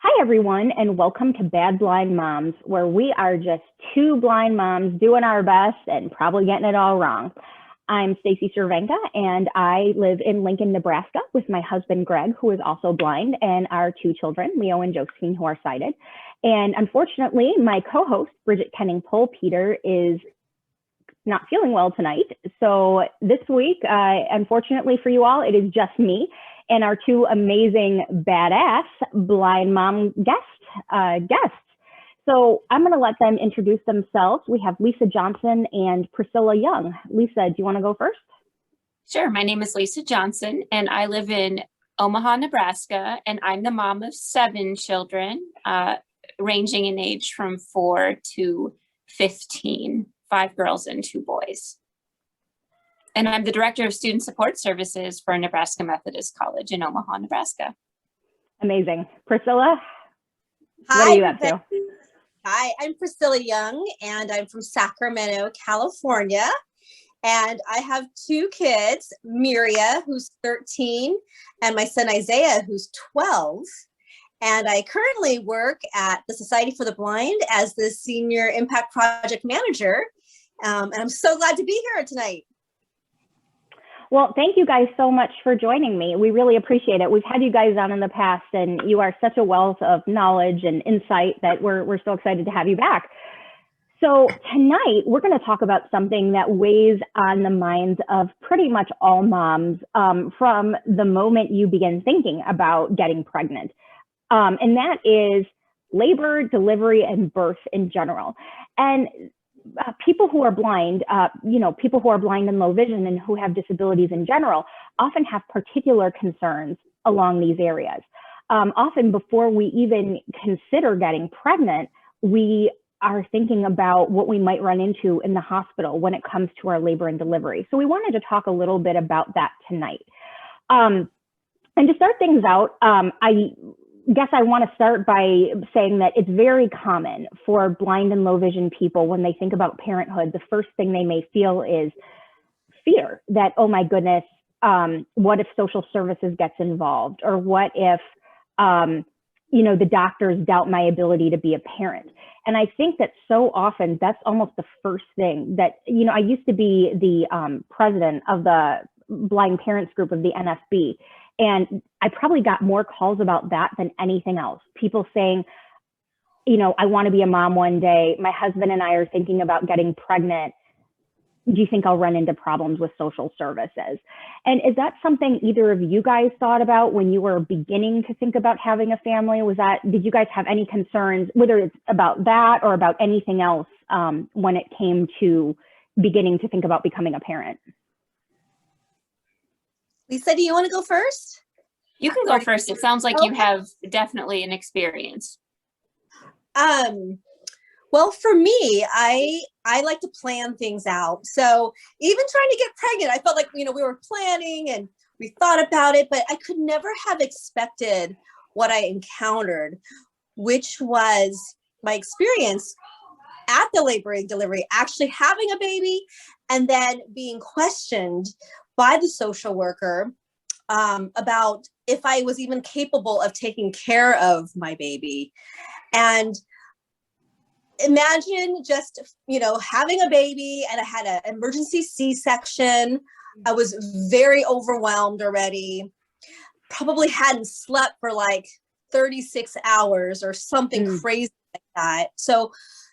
Hi, everyone, and welcome to Bad Blind Moms, where we are just two blind moms doing our best and probably getting it all wrong. I'm Stacy Cervenka, and I live in Lincoln, Nebraska with my husband, Greg, who is also blind, and our two children, Leo and Josephine, who are sighted. And unfortunately, my co-host, Bridget Kenning-Pohl-Peter, is not feeling well tonight. So this week, unfortunately for you all, it is just me and our two amazing badass blind mom guests. So I'm going to let them introduce themselves. We have Lisa Johnson and Priscilla Yeung. Lisa, do you want to go first? Sure. My name is Lisa Johnson, and I live in Omaha, Nebraska, and I'm the mom of 7 children, ranging in age from 4 to 15, 5 girls and 2 boys. And I'm the Director of Student Support Services for Nebraska Methodist College in Omaha, Nebraska. Amazing. Priscilla, Hi, what are you up to? Hi, I'm Priscilla Yeung, and I'm from Sacramento, California. And I have 2 kids, Miria, who's 13, and my son Isaiah, who's 12. And I currently work at the Society for the Blind as the Senior Impact Project Manager. And I'm so glad to be here tonight. Well, thank you guys so much for joining me. We really appreciate it. We've had you guys on in the past, and you are such a wealth of knowledge and insight that we're so excited to have you back. So tonight, we're going to talk about something that weighs on the minds of pretty much all moms from the moment you begin thinking about getting pregnant. And that is labor, delivery, and birth in general. And people who are blind, people who are blind and low vision and who have disabilities in general often have particular concerns along these areas. Often before we even consider getting pregnant, we are thinking about what we might run into in the hospital when it comes to our labor and delivery. So we wanted to talk a little bit about that tonight. And to start things out, I guess I want to start by saying that it's very common for blind and low vision people, when they think about parenthood, the first thing they may feel is fear that, oh my goodness, what if social services gets involved? Or what if, the doctors doubt my ability to be a parent? And I think that so often that's almost the first thing that, I used to be the president of the blind parents group of the NFB. And I probably got more calls about that than anything else. People saying, I want to be a mom one day. My husband and I are thinking about getting pregnant. Do you think I'll run into problems with social services? And is that something either of you guys thought about when you were beginning to think about having a family? Did you guys have any concerns, whether it's about that or about anything else, when it came to beginning to think about becoming a parent? Lisa, do you want to go first? You can go first. It sounds like you have definitely an experience. Well, for me, I like to plan things out. So even trying to get pregnant, I felt like, we were planning and we thought about it, but I could never have expected what I encountered, which was my experience at the labor and delivery, actually having a baby and then being questioned by the social worker about if I was even capable of taking care of my baby. And imagine just, having a baby, and I had an emergency C-section. I was very overwhelmed already, probably hadn't slept for like 36 hours or something crazy like that. So,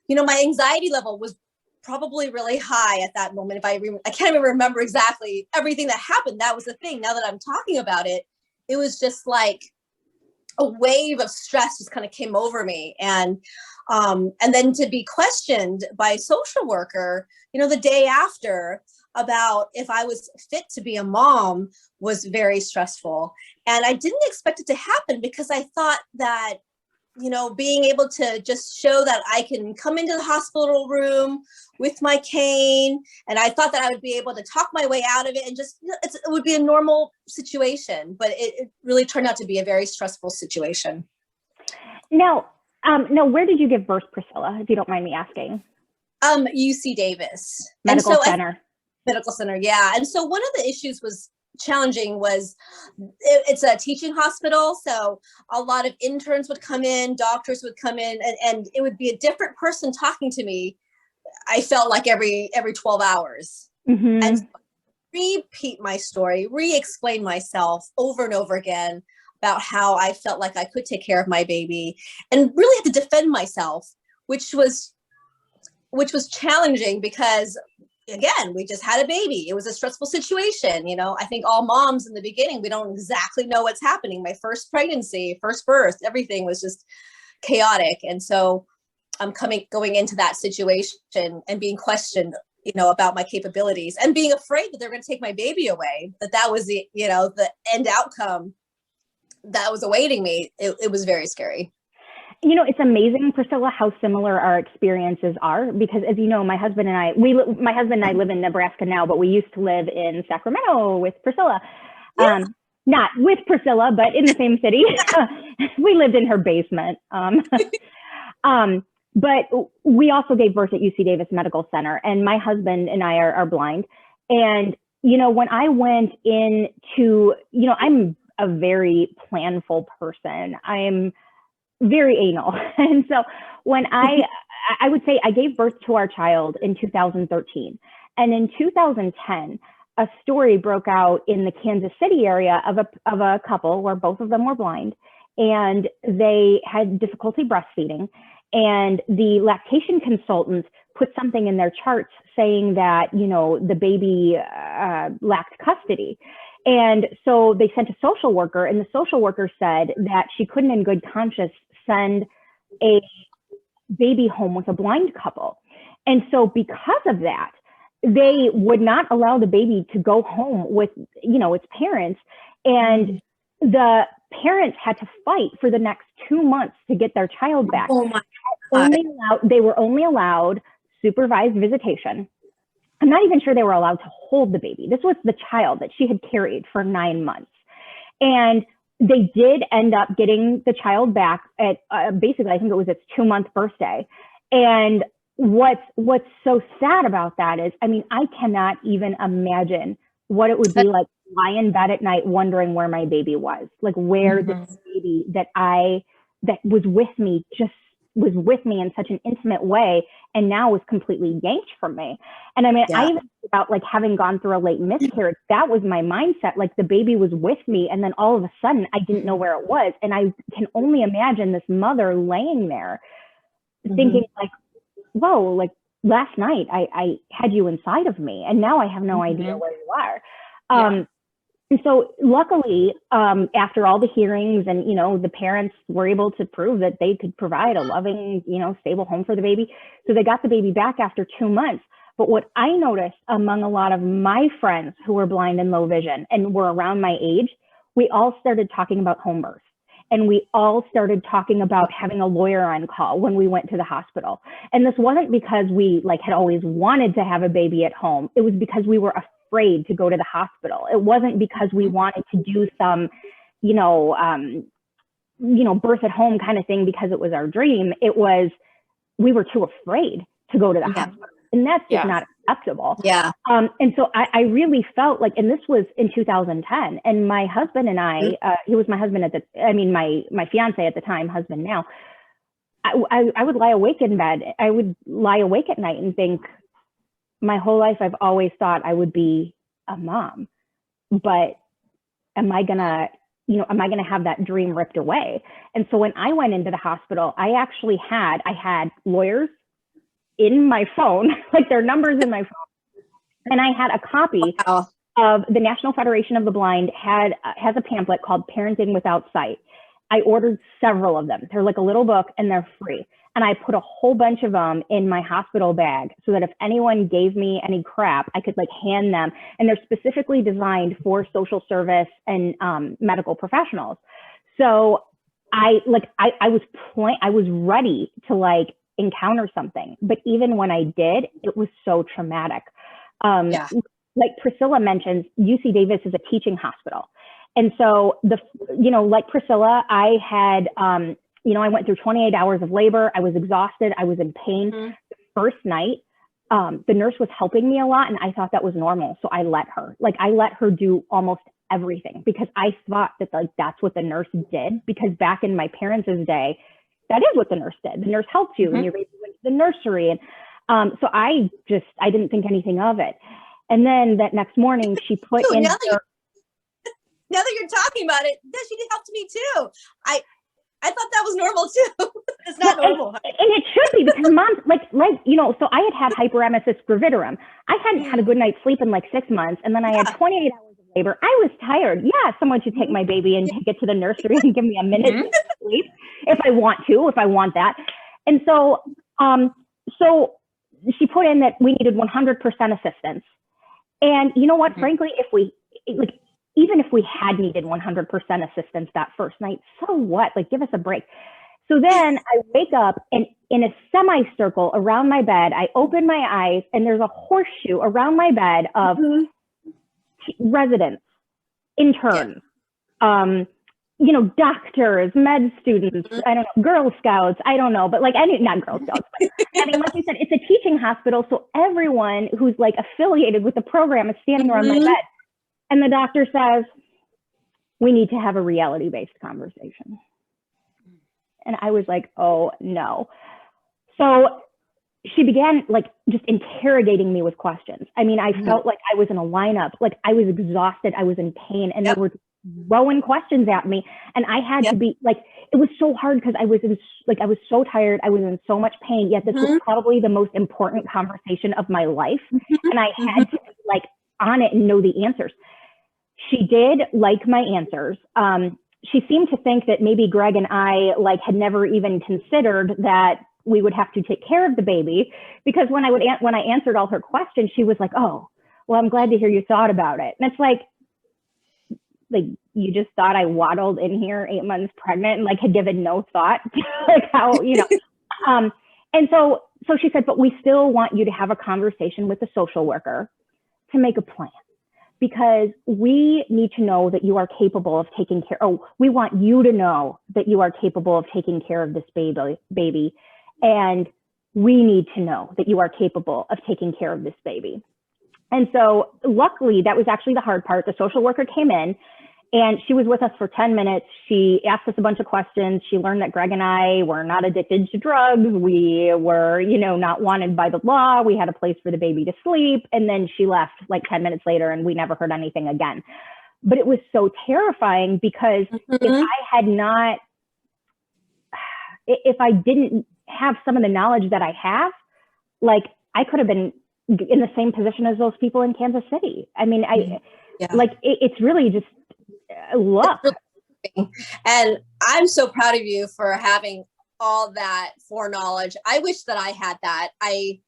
my anxiety level was probably really high at that moment. I can't even remember exactly everything that happened. That was the thing. Now that I'm talking about it, it was just like a wave of stress just kind of came over me. And then to be questioned by a social worker, the day after about if I was fit to be a mom was very stressful. And I didn't expect it to happen because I thought that, being able to just show that I can come into the hospital room with my cane, and I thought that I would be able to talk my way out of it and just, it would be a normal situation, but it really turned out to be a very stressful situation. Now, where did you give birth, Priscilla, if you don't mind me asking? UC Davis. Medical Center. Medical Center, yeah. And so one of the issues was challenging was it's a teaching hospital. So a lot of interns would come in, doctors would come in, and it would be a different person talking to me. I felt like every 12 hours. And so repeat my story, re-explain myself over and over again about how I felt like I could take care of my baby, and really had to defend myself, which was challenging because, again, we just had a baby. It was a stressful situation. You know, I think all moms in the beginning, we don't exactly know what's happening. My first pregnancy, first birth, everything was just chaotic. And so I'm going into that situation and being questioned, you know, about my capabilities, and being afraid that they're going to take my baby away, that was the, you know, the end outcome that was awaiting me. It was very scary. You know, it's amazing, Priscilla, how similar our experiences are, because as you know, my husband and I live in Nebraska now, but we used to live in Sacramento with Priscilla. Yeah. Not with Priscilla, but in the same city. We lived in her basement. But we also gave birth at UC Davis Medical Center, and my husband and I are blind. And, you know, when I went into, you know, I'm a very planful person. I'm very anal. And so when I would say I gave birth to our child in 2013. And in 2010, a story broke out in the Kansas City area of a couple where both of them were blind, and they had difficulty breastfeeding. And the lactation consultant put something in their charts saying that, you know, the baby lacked custody. And so they sent a social worker, and the social worker said that she couldn't in good conscience send a baby home with a blind couple. And so because of that, they would not allow the baby to go home with, you know, its parents. And the parents had to fight for the next 2 months to get their child back. Oh my God. They were only allowed supervised visitation. I'm not even sure they were allowed to hold the baby. This was the child that she had carried for 9 months. And they did end up getting the child back at basically, I think it was its 2-month birthday. And what's so sad about that is, I mean, I cannot even imagine what it would be like to lie in bed at night wondering where my baby was, like where this baby that was with me in such an intimate way, and now was completely yanked from me. And I mean, I even think about like having gone through a late miscarriage, that was my mindset. Like the baby was with me, and then all of a sudden I didn't know where it was. And I can only imagine this mother laying there thinking like, whoa, like last night I had you inside of me, and now I have no idea where you are. And so luckily, after all the hearings and, you know, the parents were able to prove that they could provide a loving, you know, stable home for the baby. So they got the baby back after 2 months. But what I noticed among a lot of my friends who were blind and low vision and were around my age, we all started talking about home birth. And we all started talking about having a lawyer on call when we went to the hospital. And this wasn't because we like had always wanted to have a baby at home. It was because we were afraid to go to the hospital. It wasn't because we wanted to do some, birth at home kind of thing because it was our dream. It was, we were too afraid to go to the hospital. And that's just not acceptable. And so I really felt like, and this was in 2010, and my husband and I, he was my husband my fiance at the time, husband now, I would lie awake in bed. I would lie awake at night and think, my whole life, I've always thought I would be a mom, but am I gonna have that dream ripped away? And so when I went into the hospital, I had lawyers in my phone, like their numbers in my phone. And I had a copy of the National Federation of the Blind has a pamphlet called Parenting Without Sight. I ordered several of them. They're like a little book and they're free. And I put a whole bunch of them in my hospital bag so that if anyone gave me any crap, I could like hand them. And they're specifically designed for social service and medical professionals. So I was ready to like encounter something. But even when I did, it was so traumatic. Like Priscilla mentions, UC Davis is a teaching hospital. And so like Priscilla, I had, I went through 28 hours of labor. I was exhausted. I was in pain. The first night, the nurse was helping me a lot, and I thought that was normal. So I let her. Like, I let her do almost everything because I thought that, like, that's what the nurse did. Because back in my parents' day, that is what the nurse did. The nurse helped you and you went to the nursery. And so I didn't think anything of it. And then that next morning she put in now that you're talking about it, she helped me too. I thought that was normal too. It's not normal. And it should be, because mom, so I had hyperemesis gravidarum. I hadn't had a good night's sleep in like 6 months. And then I had 28 hours of labor. I was tired. Yeah, someone should take my baby and take it to the nursery and give me a minute to sleep if I want that. And so, so she put in that we needed 100% assistance. And you know what, frankly, even if we had needed 100% assistance that first night, so what? Like, give us a break. So then I wake up, and in a semicircle around my bed, I open my eyes, and there's a horseshoe around my bed of residents, interns, doctors, med students, I don't know, Girl Scouts, I don't know, but like, not Girl Scouts, but I mean, like you said, it's a teaching hospital. So everyone who's like affiliated with the program is standing around my bed. And the doctor says, we need to have a reality-based conversation. And I was like, oh no. So she began like just interrogating me with questions. I mean, I felt like I was in a lineup, like I was exhausted, I was in pain, and they were throwing questions at me. And I had to be like, it was so hard because I was so tired. I was in so much pain, yet this was probably the most important conversation of my life. And I had to be like on it and know the answers. She did like my answers. She seemed to think that maybe Greg and I had never even considered that we would have to take care of the baby, because when I answered all her questions, she was like, "Oh, well, I'm glad to hear you thought about it." And it's like you just thought I waddled in here 8 months pregnant and had given no thought to how, and so she said, "But we still want you to have a conversation with the social worker to make a plan, because we need to know that you are capable of taking care. Oh, we want you to know that you are capable of taking care of this baby. And we need to know that you are capable of taking care of this baby." And so luckily, that was actually the hard part. The social worker came in and she was with us for 10 minutes. She asked us a bunch of questions. She learned that Greg and I were not addicted to drugs. We were, not wanted by the law. We had a place for the baby to sleep. And then she left 10 minutes later, and we never heard anything again. But it was so terrifying, because if I didn't have some of the knowledge that I have, I could have been in the same position as those people in Kansas City. I mean, it's really just luck. And I'm so proud of you for having all that foreknowledge. I wish that I had that. I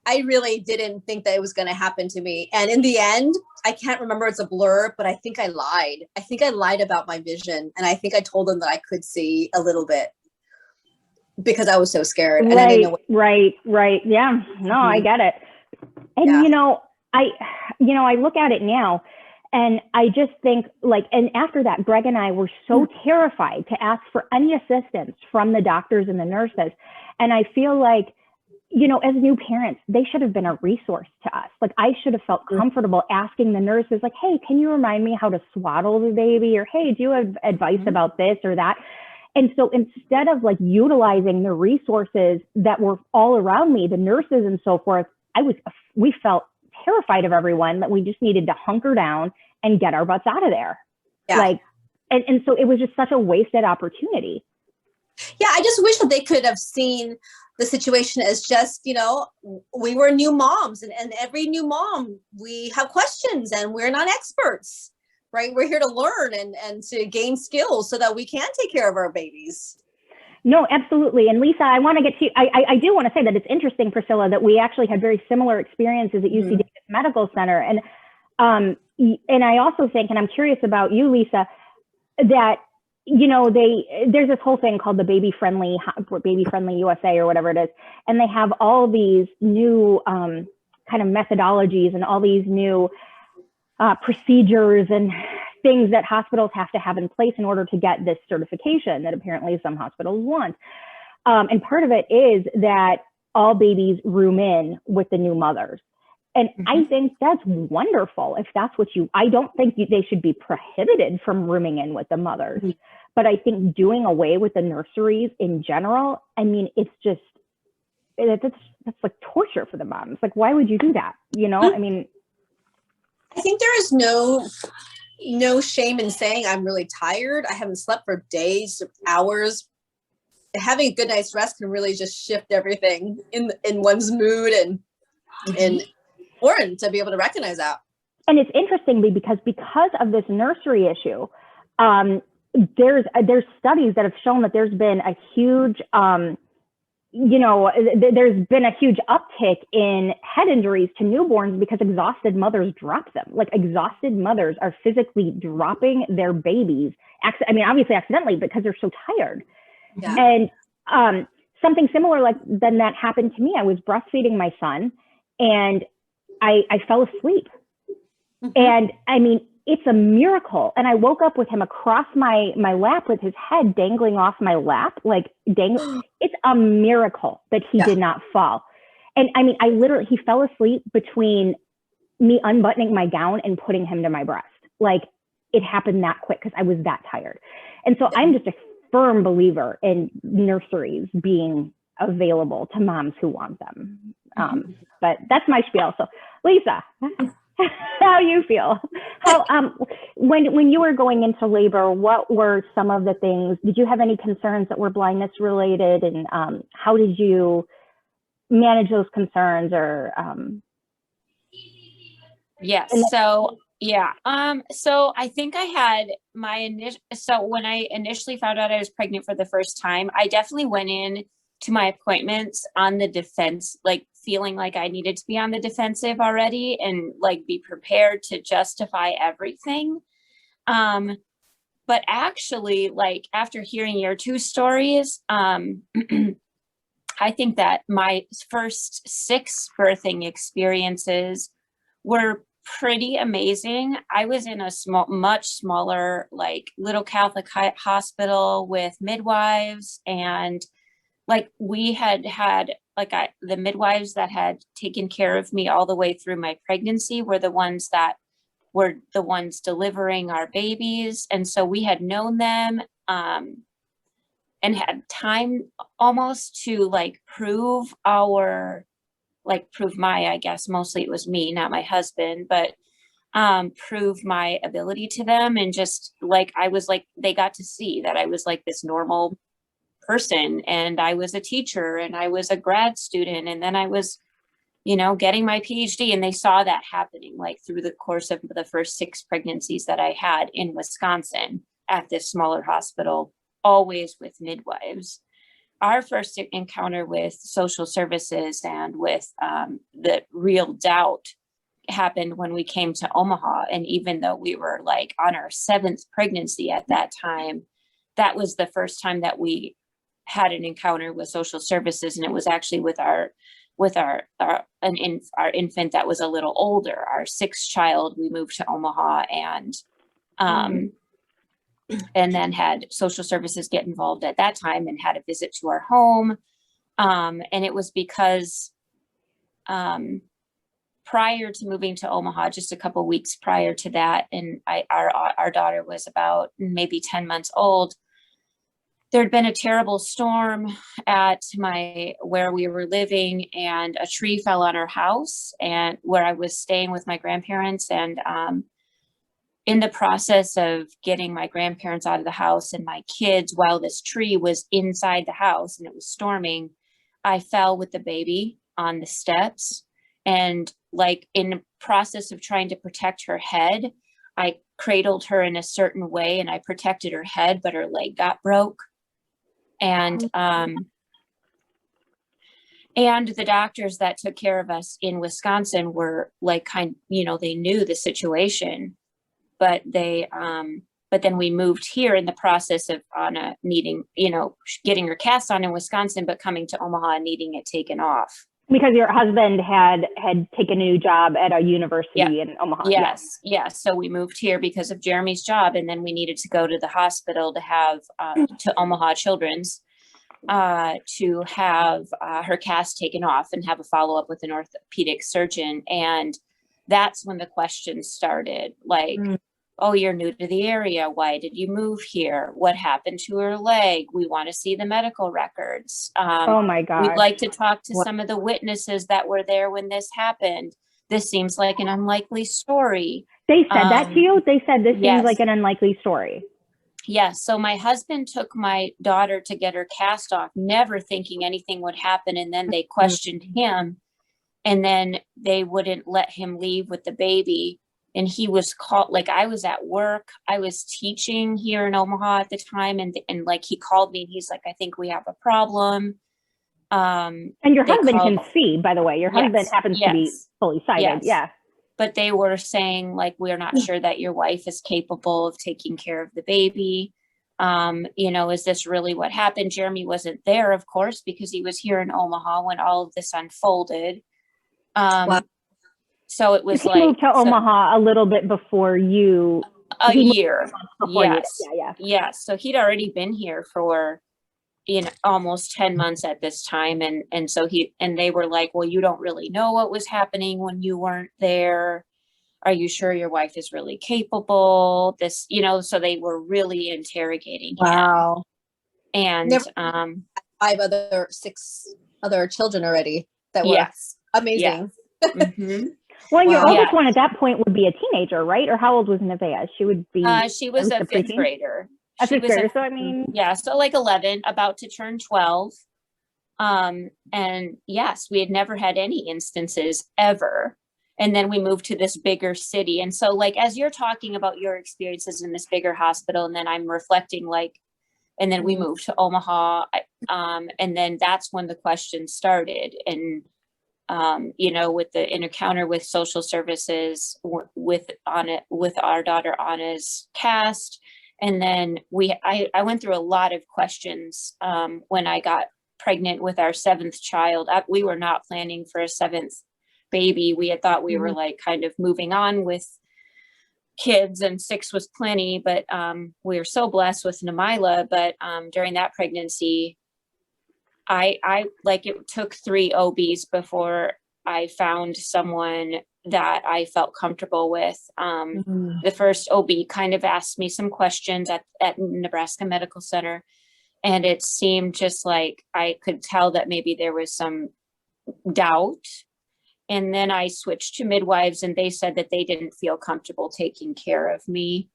really didn't think that it was going to happen to me. And in the end, I can't remember, it's a blur, but I think I lied. I think I lied about my vision. And I think I told them that I could see a little bit, because I was so scared. And I didn't know right. Yeah, no, I get it. And, I look at it now, and I just think and after that, Greg and I were so terrified to ask for any assistance from the doctors and the nurses. And I feel like, as new parents, they should have been a resource to us. I should have felt comfortable asking the nurses, "Hey, can you remind me how to swaddle the baby?" Or, "Hey, do you have advice about this or that?" And so instead of utilizing the resources that were all around me, the nurses and so forth, we felt terrified of everyone, that we just needed to hunker down and get our butts out of there. Yeah. And so it was just such a wasted opportunity. Yeah. I just wish that they could have seen the situation as just, we were new moms, and every new mom, we have questions, and we're not experts, right? We're here to learn and to gain skills so that we can take care of our babies. No, absolutely. And Lisa, I want to get to, I do want to say that it's interesting, Priscilla, that we actually had very similar experiences at UC Davis Medical Center. And I also think, and I'm curious about you, Lisa, that, there's this whole thing called the Baby Friendly USA or whatever it is. And they have all these new kind of methodologies and all these new procedures and things that hospitals have to have in place in order to get this certification that apparently some hospitals want. And part of it is that all babies room in with the new mothers. And I think that's wonderful if that's what I don't think they should be prohibited from rooming in with the mothers. But I think doing away with the nurseries in general, I mean, it's just, that's like torture for the moms. Like, why would you do that? You know, I mean, I think there is no shame in saying I'm really tired. I haven't slept for days, hours. Having a good night's rest can really just shift everything in one's mood and important to be able to recognize that. And it's interesting because of this nursery issue, there's studies that have shown that there's been a huge, there's been a huge uptick in head injuries to newborns because exhausted mothers drop them. Like, exhausted mothers are physically dropping their babies. I mean, obviously accidentally, because they're so tired. Yeah. And something similar than that happened to me. I was breastfeeding my son and I fell asleep. And I mean, it's a miracle. And I woke up with him across my lap with his head dangling off my lap, it's a miracle that he did not fall. And I mean, he fell asleep between me unbuttoning my gown and putting him to my breast. Like, it happened that quick because I was that tired. And so I'm just a firm believer in nurseries being available to moms who want them. But that's my spiel. So Lisa, how you feel? How when you were going into labor, what were some of the things? Did you have any concerns that were blindness related, and how did you manage those concerns? Or yes, so yeah, so I think I had so when I initially found out I was pregnant for the first time, I definitely went in to my appointments on the defense, like feeling like I needed to be on the defensive already and like be prepared to justify everything. But actually, like, after hearing your two stories, I think that my first 6 birthing experiences were pretty amazing. I was in a much smaller, like, little Catholic hospital with midwives, and like, we had the midwives that had taken care of me all the way through my pregnancy were the ones delivering our babies. And so we had known them and had time almost to like prove my, I guess mostly it was me, not my husband, but prove my ability to them. And just like, I was like, they got to see that I was like this normal person, and I was a teacher, and I was a grad student, and then I was, getting my PhD, and they saw that happening like through the course of the first 6 pregnancies that I had in Wisconsin at this smaller hospital, always with midwives. Our first encounter with social services and with the real doubt happened when we came to Omaha. And even though we were like on our 7th pregnancy at that time, that was the first time that we had an encounter with social services. And it was actually with our infant that was a little older, our 6th child. We moved to Omaha and then had social services get involved at that time and had a visit to our home. And it was because prior to moving to Omaha, just a couple of weeks prior to that, and our daughter was about maybe 10 months old, there'd been a terrible storm at where we were living, and a tree fell on our house, and where I was staying with my grandparents. And in the process of getting my grandparents out of the house and my kids, while this tree was inside the house and it was storming, I fell with the baby on the steps. And like, in the process of trying to protect her head, I cradled her in a certain way and I protected her head, but her leg got broke. And the doctors that took care of us in Wisconsin were like, they knew the situation, but but then we moved here in the process of needing, getting her cast on in Wisconsin, but coming to Omaha and needing it taken off. Because your husband had taken a new job at a university in Omaha. Yes. So we moved here because of Jeremy's job, and then we needed to go to the hospital to have to Omaha Children's to have her cast taken off and have a follow-up with an orthopedic surgeon. And that's when the questions started, like, oh, you're new to the area. Why did you move here? What happened to her leg? We want to see the medical records. Oh my God. We'd like to talk to some of the witnesses that were there when this happened. This seems like an unlikely story. They said that to you? They said this yes. seems like an unlikely story. Yes. So my husband took my daughter to get her cast off, never thinking anything would happen. And then they questioned him, and then they wouldn't let him leave with the baby. And he was called, like, I was at work. I was teaching here in Omaha at the time. And like, he called me and he's like, I think we have a problem. And your husband can see, by the way, your husband happens to be fully sighted. Yeah. But they were saying, like, we're not sure that your wife is capable of taking care of the baby. You know, is this really what happened? Jeremy wasn't there, of course, because he was here in Omaha when all of this unfolded. Wow. So it was he like moved to Omaha a little bit before you. A year. Yes. Yeah. So he'd already been here for, you know, almost 10 months at this time. And so they were like, well, you don't really know what was happening when you weren't there. Are you sure your wife is really capable? This, you know, so they were really interrogating him. And six other children already that were amazing. Mm-hmm. Well, your oldest one at that point would be a teenager, right? Or how old was Nevaeh? She would be. She was a fifth grader. A fifth grader. So I mean, so like 11, about to turn 12. And yes, we had never had any instances ever. And then we moved to this bigger city. And so, like, as you're talking about your experiences in this bigger hospital, and then I'm reflecting, like, and then we moved to Omaha. And then that's when the questions started. And you know, with the encounter with social services, with our daughter Anna's cast. And then I went through a lot of questions when I got pregnant with our 7th child. We were not planning for a 7th baby. We had thought we were like kind of moving on with kids, and 6 was plenty, but we were so blessed with Namila. But during that pregnancy, I like, it took 3 OBs before I found someone that I felt comfortable with. The first OB kind of asked me some questions at Nebraska Medical Center, and it seemed just like I could tell that maybe there was some doubt. And then I switched to midwives, and they said that they didn't feel comfortable taking care of me.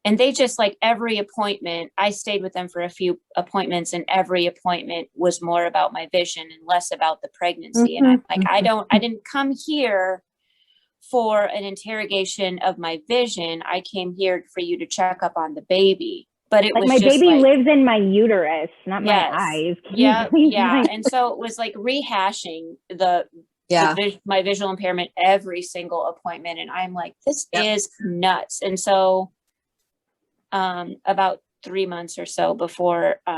And they just, like, every appointment, I stayed with them for a few appointments, and every appointment was more about my vision and less about the pregnancy. And I'm like, I didn't come here for an interrogation of my vision. I came here for you to check up on the baby. But it was my just baby like, lives in my uterus, not my eyes. Yeah. And so it was like rehashing my visual impairment every single appointment. And I'm like, this is nuts. And so about 3 months or so before we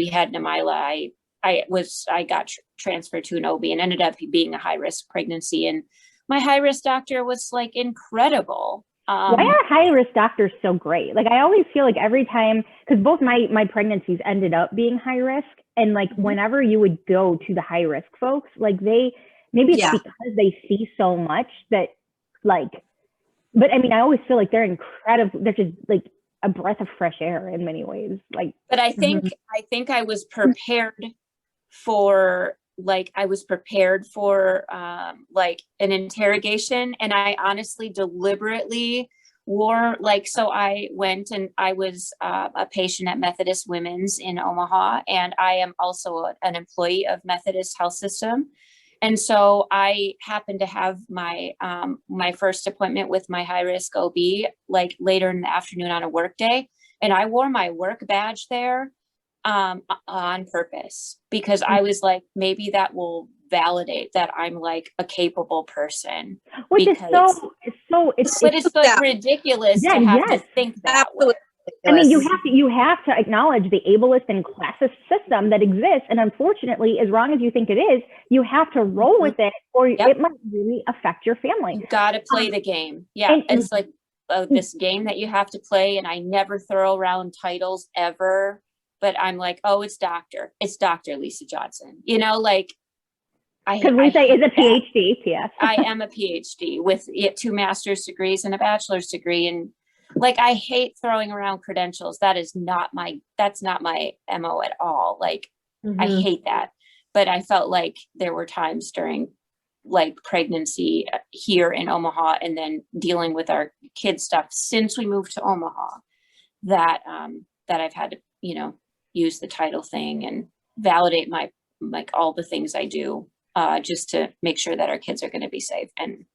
had Namila, I got transferred to an OB and ended up being a high risk pregnancy. And my high risk doctor was, like, incredible. Why are high risk doctors so great? Like, I always feel like every time, because both my pregnancies ended up being high risk, and like whenever you would go to the high risk folks, like maybe it's because they see so much that, like, but I mean, I always feel like they're incredible. They're just like a breath of fresh air in many ways. Like, but I think I was prepared for, like, like an interrogation. And I honestly deliberately wore, like, so I went and I was a patient at Methodist Women's in Omaha. And I am also an employee of Methodist Health System. And so I happened to have my my first appointment with my high risk OB, like, later in the afternoon on a work day. And I wore my work badge there on purpose, because I was like, maybe that will validate that I'm, like, a capable person. Which is it's like ridiculous to have to think that way. I mean, you have to acknowledge the ableist and classist system that exists. And unfortunately, as wrong as you think it is, you have to roll with it, or it might really affect your family. You got to play the game. Yeah. It's like, this game that you have to play, and I never throw around titles ever, but I'm like, oh, it's Dr. Lisa Johnson, you know, like because Lisa is a PhD, P.S. I am a PhD with 2 master's degrees and a bachelor's degree. And like, I hate throwing around credentials. That's not my MO at all. Like, I hate that. But I felt like there were times during like pregnancy here in Omaha, and then dealing with our kids stuff since we moved to Omaha, that I've had to, you know, use the title thing and validate my, like, all the things I do, just to make sure that our kids are going to be safe. And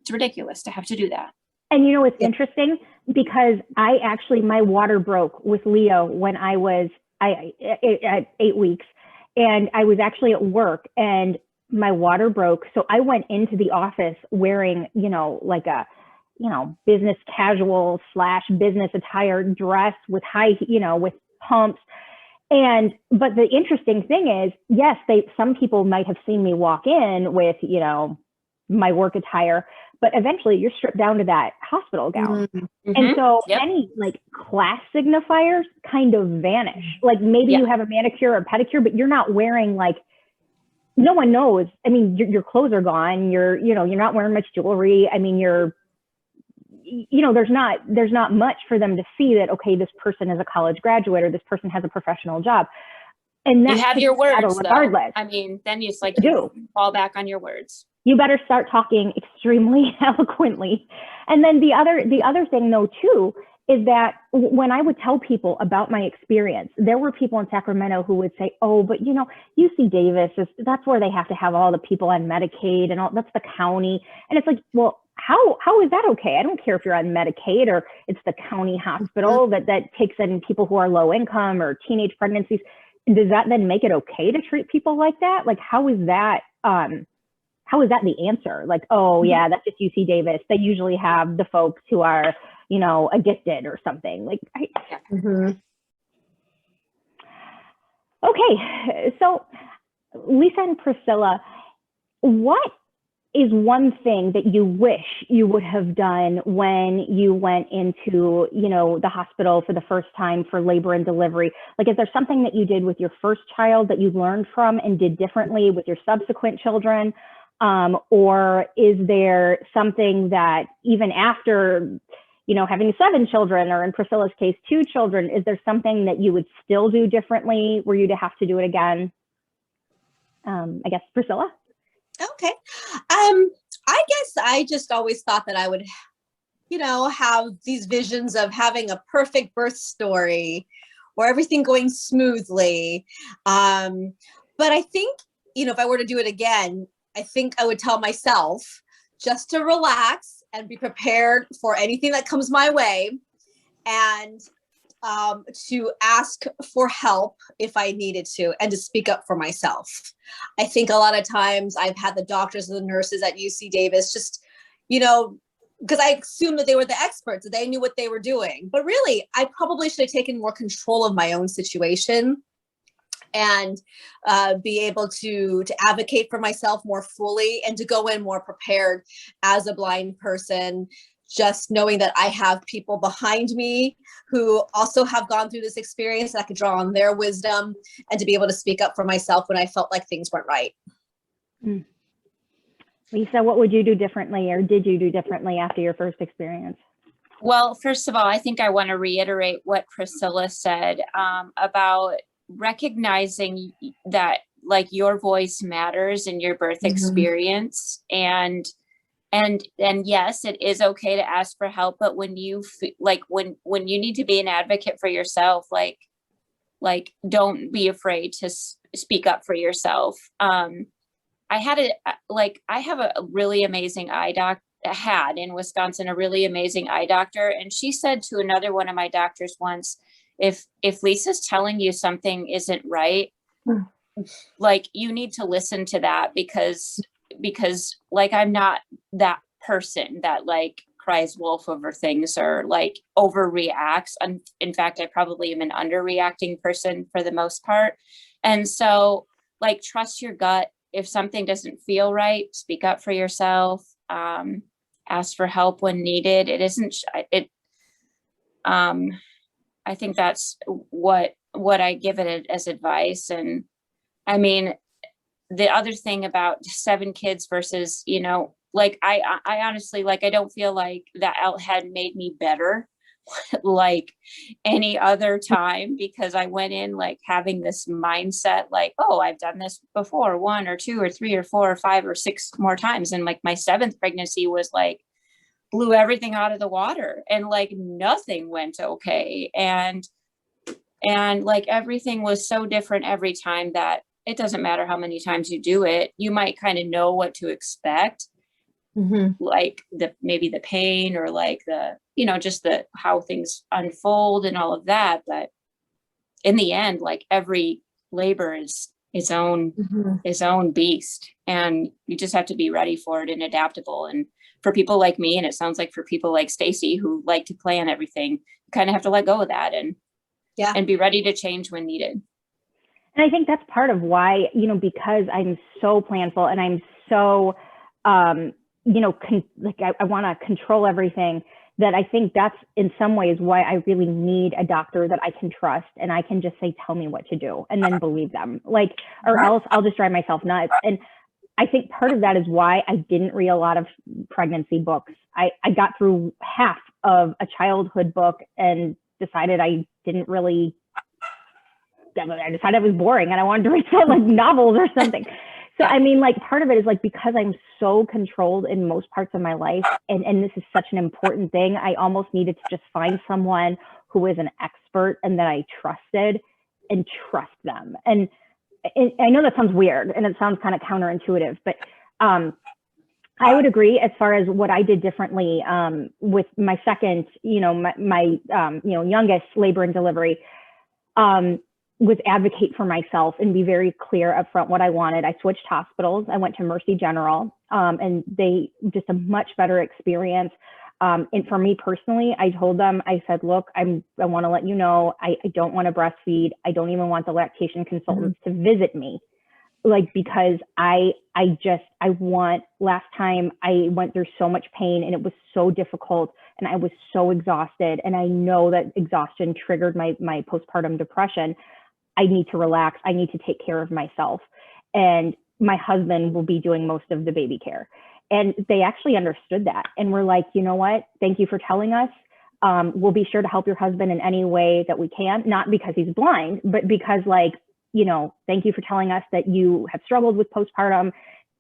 it's ridiculous to have to do that. And you know, it's interesting because my water broke with Leo when I was at 8 weeks, and I was actually at work and my water broke. So I went into the office wearing, you know, like a, you know, business casual / business attire dress with with pumps. But the interesting thing is, yes, some people might have seen me walk in with, you know, my work attire, but eventually you're stripped down to that hospital gown. And so any like class signifiers kind of vanish. Like maybe you have a manicure or pedicure, but you're not wearing, like, no one knows. I mean, your clothes are gone. You're not wearing much jewelry. I mean, there's not much for them to see that, okay, this person is a college graduate or this person has a professional job. And you have your words, regardless. Though. I mean, then you fall back on your words. You better start talking extremely eloquently. And then the other thing though too is that when I would tell people about my experience, there were people in Sacramento who would say, oh, but you know, UC Davis that's where they have to have all the people on Medicaid and all, that's the county. And it's like, well, how is that okay? I don't care if you're on Medicaid or it's the county hospital that takes in people who are low income or teenage pregnancies. Does that then make it okay to treat people like that? Like, how is that the answer? Like, oh yeah, that's just UC Davis. They usually have the folks who are, you know, addicted or something. Like, Okay, so Lisa and Priscilla, what is one thing that you wish you would have done when you went into, you know, the hospital for the first time for labor and delivery? Like, is there something that you did with your first child that you learned from and did differently with your subsequent children? Or is there something that even after, you know, having 7 children, or in Priscilla's case, 2 children, is there something that you would still do differently were you to have to do it again? I guess Priscilla? Okay. I guess I just always thought that I would, you know, have these visions of having a perfect birth story or everything going smoothly. But I think, you know, if I were to do it again, I think I would tell myself just to relax and be prepared for anything that comes my way, and to ask for help if I needed to, and to speak up for myself. I think a lot of times I've had the doctors and the nurses at UC Davis just, you know, because I assumed that they were the experts, that they knew what they were doing. But really, I probably should have taken more control of my own situation and be able to advocate for myself more fully and to go in more prepared as a blind person, just knowing that I have people behind me who also have gone through this experience and I could draw on their wisdom, and to be able to speak up for myself when I felt like things weren't right. Lisa, what would you do differently, or did you do differently after your first experience? Well, first of all, I think I want to reiterate what Priscilla said about recognizing that, like, your voice matters in your birth experience. And yes, it is okay to ask for help, but when you when you need to be an advocate for yourself, like don't be afraid to speak up for yourself. I have a really amazing had in Wisconsin, a really amazing eye doctor. And she said to another one of my doctors once, if Lisa's telling you something isn't right, like, you need to listen to that, because like, I'm not that person that like cries wolf over things or like overreacts. In fact, I probably am an underreacting person for the most part. And so, like, trust your gut. If something doesn't feel right, speak up for yourself. ask for help when needed. It isn't, I think that's what I give it as advice. And I mean, the other thing about 7 kids versus, you know, like I honestly, like, I don't feel like that out had made me better like any other time, because I went in like having this mindset, like, oh, I've done this before 1 or 2 or 3 or 4 or 5 or 6 more times. And like my 7th pregnancy was like, blew everything out of the water, and like nothing went okay. And like everything was so different every time that it doesn't matter how many times you do it, you might kind of know what to expect. Like maybe the pain, or like the, you know, just the how things unfold and all of that. But in the end, like every labor is its own beast, and you just have to be ready for it and adaptable. And for people like me, and it sounds like for people like Stacy who like to plan everything, you kind of have to let go of that and be ready to change when needed. And I think that's part of why, you know, because I'm so planful and I'm so, you know, I want to control everything, that I think that's in some ways why I really need a doctor that I can trust, and I can just say, tell me what to do, and then believe them, like, or else I'll just drive myself nuts. And I think part of that is why I didn't read a lot of pregnancy books. I got through half of a childhood book and decided I decided it was boring and I wanted to read like novels or something. So, I mean, like, part of it is like, because I'm so controlled in most parts of my life, and this is such an important thing, I almost needed to just find someone who is an expert and that I trusted, and trust them. And I know that sounds weird and it sounds kind of counterintuitive, but I would agree as far as what I did differently with my second, you know, my youngest labor and delivery, was advocate for myself and be very clear upfront what I wanted. I switched hospitals. I went to Mercy General, and they just a much better experience. And for me personally, I told them, I said, look, I want to let you know, I don't want to breastfeed. I don't even want the lactation consultants to visit me. Like, because last time I went through so much pain and it was so difficult and I was so exhausted. And I know that exhaustion triggered my postpartum depression. I need to relax. I need to take care of myself. And my husband will be doing most of the baby care. And they actually understood that. And we're like, you know what? Thank you for telling us. We'll be sure to help your husband in any way that we can, not because he's blind, but because, like, you know, thank you for telling us that you have struggled with postpartum,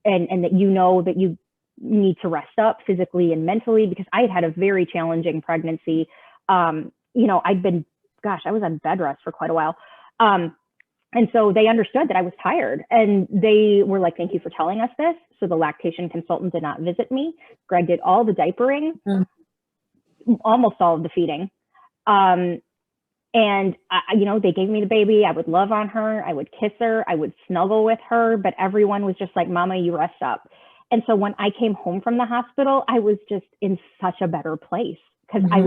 and that you know that you need to rest up physically and mentally, because I had a very challenging pregnancy. You know, I was on bed rest for quite a while. And so they understood that I was tired, and they were like, thank you for telling us this. So the lactation consultant did not visit me. Greg did all the diapering, almost all of the feeding. And you know, they gave me the baby. I would love on her. I would kiss her. I would snuggle with her, but everyone was just like, Mama, you rest up. And so when I came home from the hospital, I was just in such a better place, because I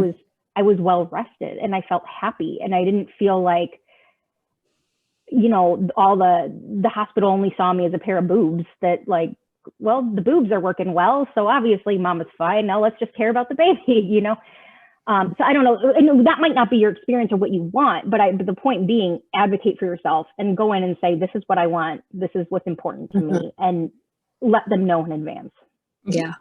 was well rested and I felt happy, and I didn't feel like, you know, all the hospital only saw me as a pair of boobs that, like, well, the boobs are working well, so obviously Mama's fine. Now let's just care about the baby, you know? So I don't know, and that might not be your experience or what you want, but the point being, advocate for yourself and go in and say, this is what I want. This is what's important to me, and let them know in advance. Yeah.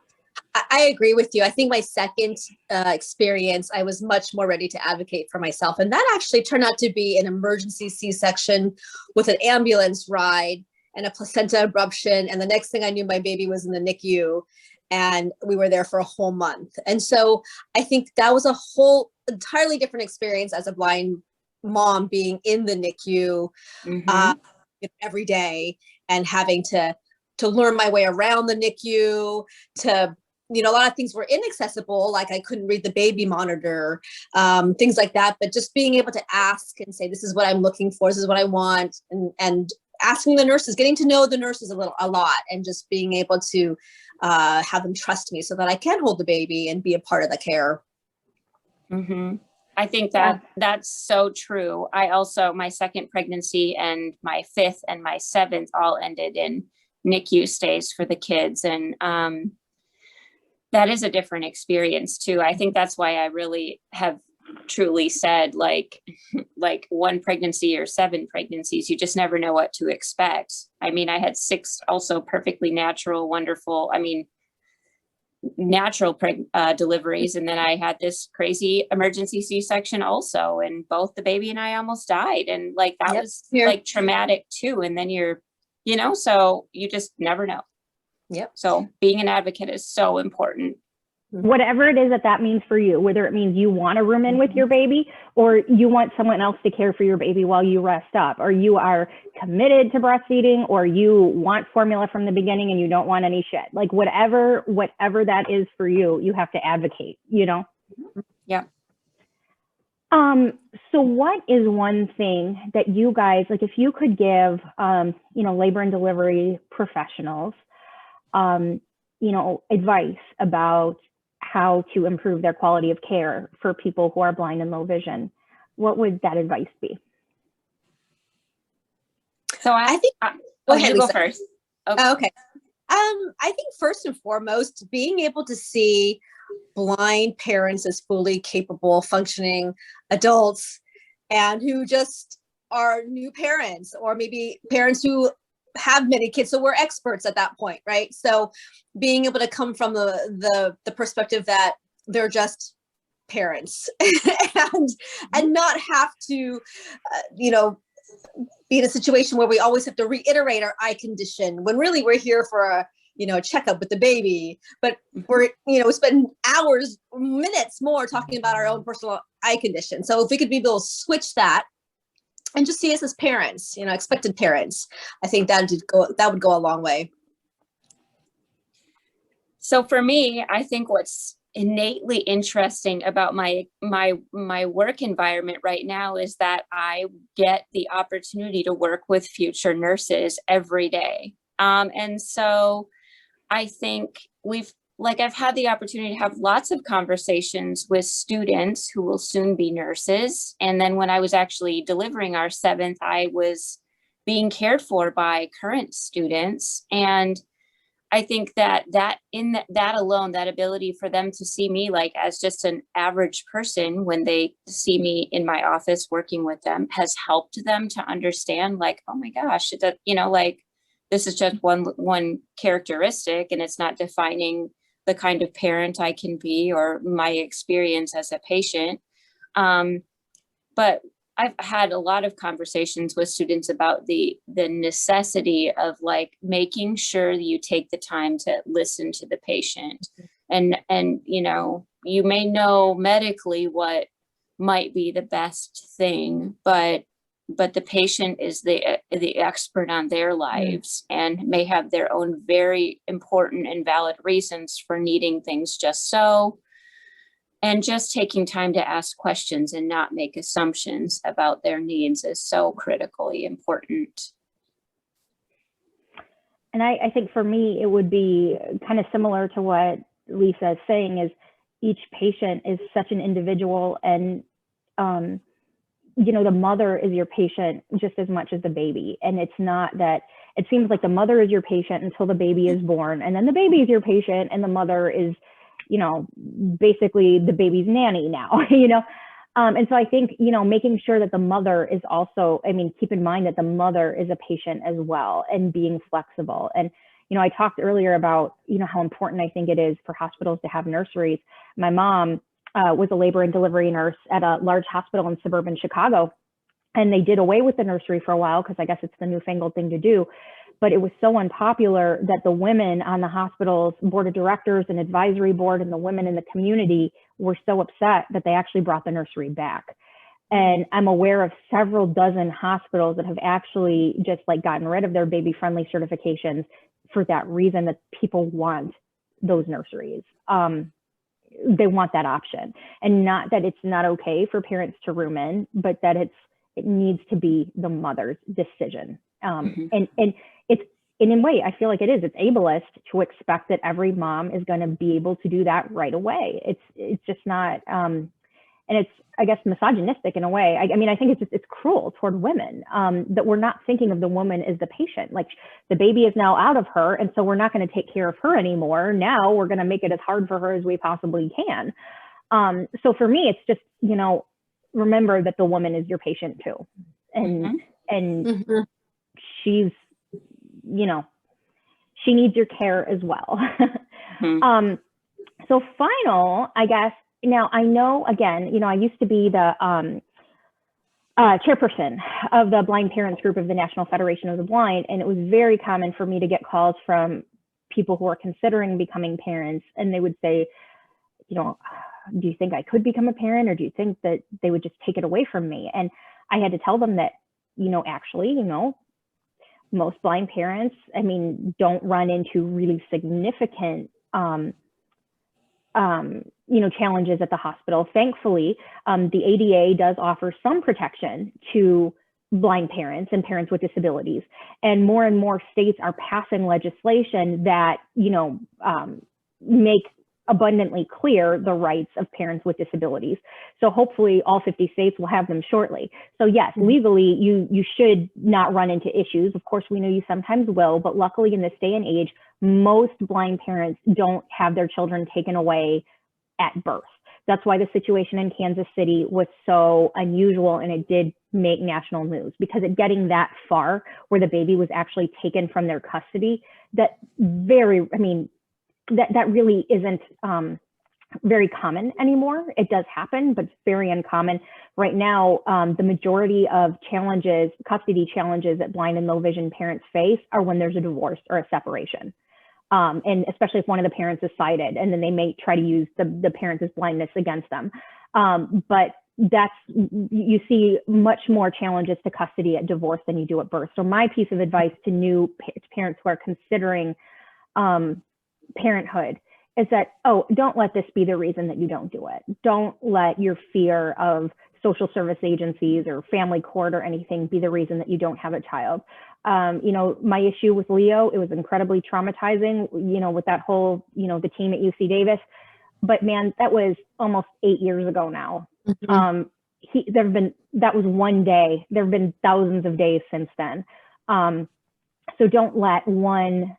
I agree with you. I think my second experience, I was much more ready to advocate for myself. And that actually turned out to be an emergency C-section with an ambulance ride and a placenta abruption. And the next thing I knew, my baby was in the NICU, and we were there for a whole month. And so I think that was a whole entirely different experience as a blind mom, being in the NICU every day, and having to learn my way around the NICU, to, you know, a lot of things were inaccessible, like I couldn't read the baby monitor, things like that. But just being able to ask and say, this is what I'm looking for, this is what I want, and asking the nurses, getting to know the nurses a lot, and just being able to have them trust me so that I can hold the baby and be a part of the care. I think that's so true. I also, my second pregnancy and my 5th and my 7th all ended in NICU stays for the kids. And that is a different experience too. I think that's why I really have truly said like 1 pregnancy or 7 pregnancies, you just never know what to expect. I mean, I had 6 also perfectly natural, wonderful, I mean, natural deliveries. And then I had this crazy emergency C-section also, and both the baby and I almost died. And like, that was like traumatic too. And then you're, so you just never know. Yep. So being an advocate is so important. Whatever it is that means for you, whether it means you want to room in with your baby, or you want someone else to care for your baby while you rest up, or you are committed to breastfeeding, or you want formula from the beginning and you don't want any shit. Like whatever that is for you, you have to advocate, Yeah. So what is one thing that you guys, like if you could give, labor and delivery professionals, advice about how to improve their quality of care for people who are blind and low vision, what would that advice be? So I think, you go first. Okay. I think first and foremost, being able to see blind parents as fully capable, functioning adults, and who just are new parents, or maybe parents who have many kids, so we're experts at that point, right? So being able to come from the perspective that they're just parents and not have to be in a situation where we always have to reiterate our eye condition, when really we're here for a checkup with the baby, but we're spend hours, minutes more talking about our own personal eye condition. So if we could be able to switch that and just see us as parents, expected parents, I think that would go a long way. So for me, I think what's innately interesting about my work environment right now is that I get the opportunity to work with future nurses every day. And so I think I've had the opportunity to have lots of conversations with students who will soon be nurses. And then when I was actually delivering our 7th, I was being cared for by current students. And I think that alone, that ability for them to see me like as just an average person when they see me in my office working with them has helped them to understand like, oh my gosh, that, like this is just one characteristic, and it's not defining the kind of parent I can be or my experience as a patient. But I've had a lot of conversations with students about the necessity of like making sure that you take the time to listen to the patient. And you may know medically what might be the best thing, but the patient is the expert on their lives and may have their own very important and valid reasons for needing things just so. And just taking time to ask questions and not make assumptions about their needs is so critically important. And I think for me, it would be kind of similar to what Lisa is saying, is each patient is such an individual, and the mother is your patient just as much as the baby. And it's not that it seems like the mother is your patient until the baby is born, and then the baby is your patient and the mother is, basically the baby's nanny now, and so I think, making sure that the mother is also, keep in mind that the mother is a patient as well, and being flexible. And, I talked earlier about, how important I think it is for hospitals to have nurseries. My mom was a labor and delivery nurse at a large hospital in suburban Chicago, and they did away with the nursery for a while because I guess it's the newfangled thing to do. But it was so unpopular that the women on the hospital's board of directors and advisory board and the women in the community were so upset that they actually brought the nursery back. And I'm aware of several dozen hospitals that have actually just like gotten rid of their baby friendly certifications for that reason, that people want those nurseries. They want that option, and not that it's not okay for parents to room in, but that it needs to be the mother's decision. And it's, in a way, I feel like it's ableist to expect that every mom is going to be able to do that right away. It's just not, and it's, I guess, misogynistic in a way. I mean, I think it's cruel toward women, that we're not thinking of the woman as the patient. Like, the baby is now out of her, and so we're not going to take care of her anymore. Now we're going to make it as hard for her as we possibly can. So for me, it's just, remember that the woman is your patient too. And, and she's, she needs your care as well. So final, I guess, now I know, again, I used to be the chairperson of the Blind Parents Group of the National Federation of the Blind. And it was very common for me to get calls from people who are considering becoming parents. And they would say, do you think I could become a parent, or do you think that they would just take it away from me? And I had to tell them that, actually, most blind parents, I mean, don't run into really significant, challenges at the hospital. Thankfully, the ADA does offer some protection to blind parents and parents with disabilities. And more states are passing legislation that, make abundantly clear the rights of parents with disabilities. So hopefully all 50 states will have them shortly. So yes, legally, you should not run into issues. Of course, we know you sometimes will, but luckily in this day and age, most blind parents don't have their children taken away at birth. That's why the situation in Kansas City was so unusual, and it did make national news, because it getting that far where the baby was actually taken from their custody, that really isn't very common anymore. It does happen, but it's very uncommon. Right now, the majority of custody challenges that blind and low vision parents face are when there's a divorce or a separation. And especially if one of the parents is sighted, and then they may try to use the parents' blindness against them. But you see much more challenges to custody at divorce than you do at birth. So my piece of advice to new parents who are considering parenthood is that, don't let this be the reason that you don't do it. Don't let your fear of social service agencies or family court or anything be the reason that you don't have a child. My issue with Leo, it was incredibly traumatizing, with that whole, the team at UC Davis. But man, that was almost 8 years ago now. That was one day. There have been thousands of days since then. So don't let one,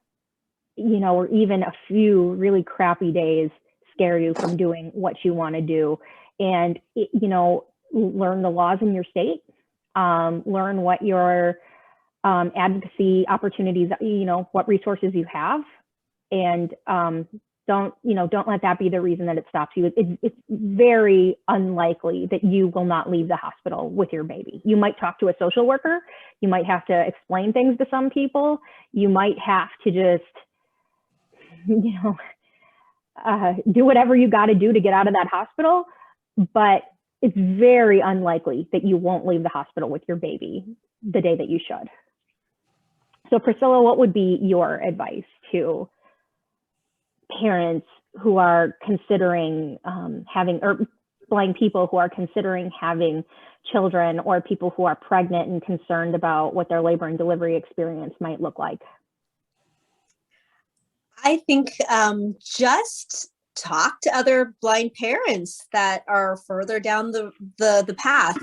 or even a few really crappy days scare you from doing what you want to do. And, learn the laws in your state, learn what your advocacy opportunities, what resources you have, and don't let that be the reason that it stops you. It's very unlikely that you will not leave the hospital with your baby. You might talk to a social worker. You might have to explain things to some people. You might have to just, do whatever you got to do to get out of that hospital. But it's very unlikely that you won't leave the hospital with your baby the day that you should. So Priscilla, what would be your advice to parents who are considering or blind people who are considering having children, or people who are pregnant and concerned about what their labor and delivery experience might look like? I think just talk to other blind parents that are further down the path,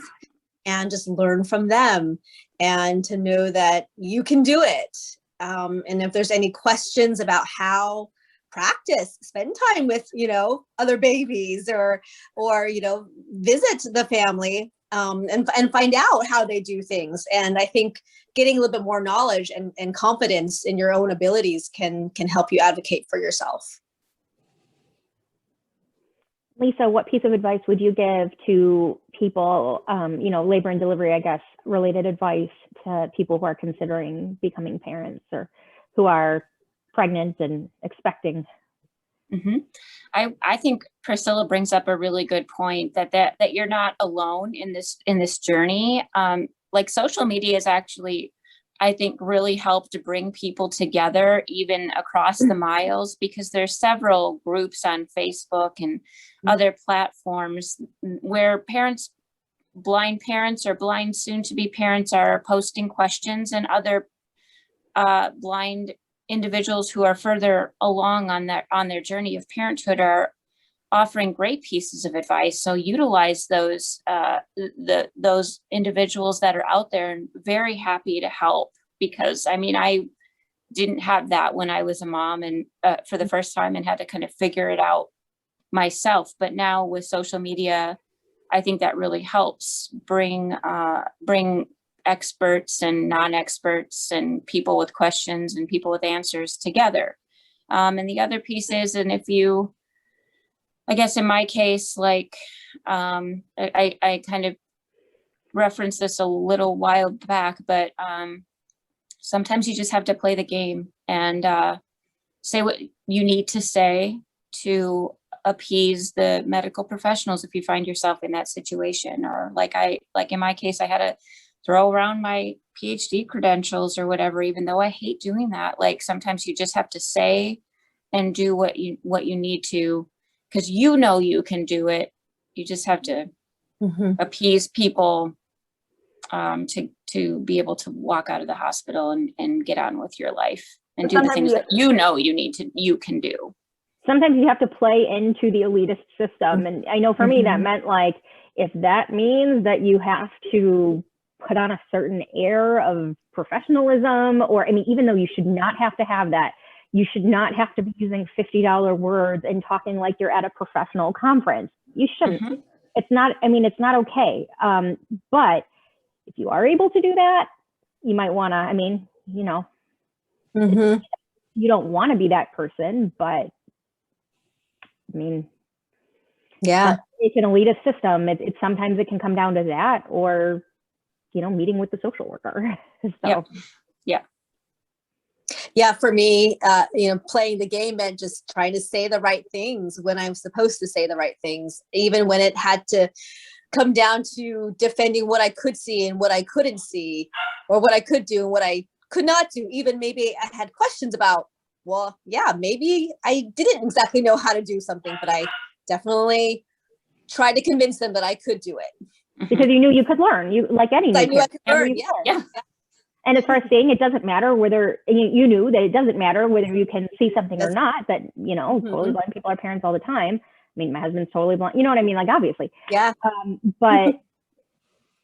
and just learn from them, and to know that you can do it. And if there's any questions about how, practice, spend time with, other babies, or visit the family, and find out how they do things. And I think getting a little bit more knowledge and confidence in your own abilities can help you advocate for yourself. Lisa, what piece of advice would you give to people, labor and delivery, I guess, related advice to people who are considering becoming parents, or who are pregnant and expecting? I think Priscilla brings up a really good point, that you're not alone in this journey. Like, social media is actually, I think, really helped to bring people together, even across the miles, because there's several groups on Facebook and other platforms where blind parents or blind soon-to-be parents are posting questions, and other blind individuals who are further along on their journey of parenthood are offering great pieces of advice. So utilize those, those individuals that are out there, and very happy to help, because I mean, I didn't have that when I was a mom and for the first time, and had to kind of figure it out myself. But now with social media, I think that really helps bring experts and non-experts and people with questions and people with answers together. And the other piece is, and if you, I guess in my case, like I kind of referenced this a little while back, but sometimes you just have to play the game and say what you need to say to appease the medical professionals if you find yourself in that situation. Or like in my case, I had to throw around my PhD credentials or whatever, even though I hate doing that. Like sometimes you just have to say and do what you need to, because you know you can do it. You just have to appease people to be able to walk out of the hospital and get on with your life and do the things that you can do. Sometimes you have to play into the elitist system. And I know for me, that meant like, if that means that you have to put on a certain air of professionalism, or, I mean, even though you should not have to have that, you should not have to be using $50 words and talking like you're at a professional conference. You shouldn't. It's not, I mean, it's not okay. But if you are able to do that, you might want to, I mean, you know, you don't want to be that person, but I mean, yeah, it's an elitist system. It's sometimes it can come down to that, or, you know, meeting with the social worker. So. Yeah. For me, you know, playing the game meant just trying to say the right things when I'm supposed to say the right things, even when it had to come down to defending what I could see and what I couldn't see, or what I could do and what I could not do. Even maybe I had questions about, well, yeah, maybe I didn't exactly know how to do something, but I definitely tried to convince them that I could do it. Because you knew you could learn. You, like any I knew I could learn. Yeah. And as far as saying, it doesn't matter whether, you knew that it doesn't matter whether you can see something or not, that, you know, totally blind people are parents all the time. I mean, my husband's totally blind, you know what I mean? Like, obviously. Yeah. But.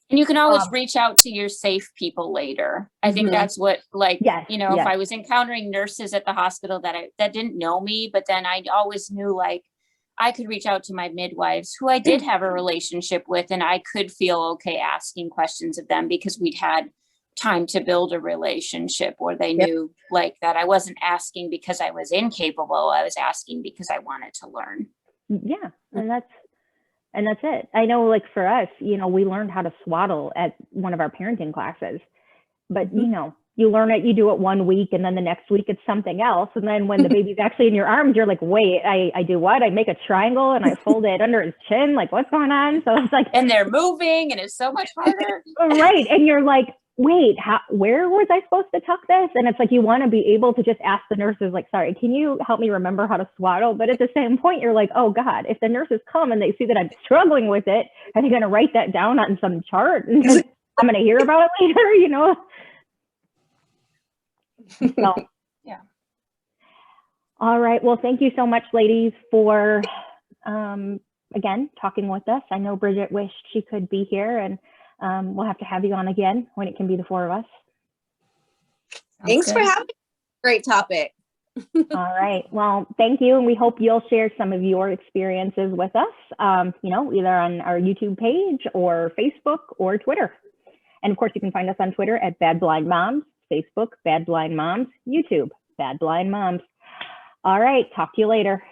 And you can always reach out to your safe people later. I think that's what, like, you know, if I was encountering nurses at the hospital that didn't know me, but then I always knew, like, I could reach out to my midwives who I did have a relationship with, and I could feel okay asking questions of them because we'd had time to build a relationship where they knew, like, that I wasn't asking because I was incapable. I was asking because I wanted to learn. Yeah. And that's it. I know, like, for us, you know, we learned how to swaddle at one of our parenting classes, but you know, you learn it, you do it 1 week, and then the next week it's something else. And then when the baby's actually in your arms, you're like, wait, I do what? I make a triangle and I fold it under his chin. Like, what's going on? So it's like, and they're moving and it's so much harder. Right. And you're like, wait, where was I supposed to tuck this? And it's like, you want to be able to just ask the nurses, like, sorry, can you help me remember how to swaddle? But at the same point, you're like, oh God, if the nurses come and they see that I'm struggling with it, are they going to write that down on some chart? And I'm going to hear about it later, you know? So, yeah. All right. Well, thank you so much, ladies, for, again, talking with us. I know Bridget wished she could be here, and we'll have to have you on again when it can be the four of us. Thanks for having me. Great topic. All right. Well, thank you. And we hope you'll share some of your experiences with us, you know, either on our YouTube page or Facebook or Twitter. And of course, you can find us on Twitter at Bad Blind Moms, Facebook, Bad Blind Moms, YouTube, Bad Blind Moms. All right. Talk to you later.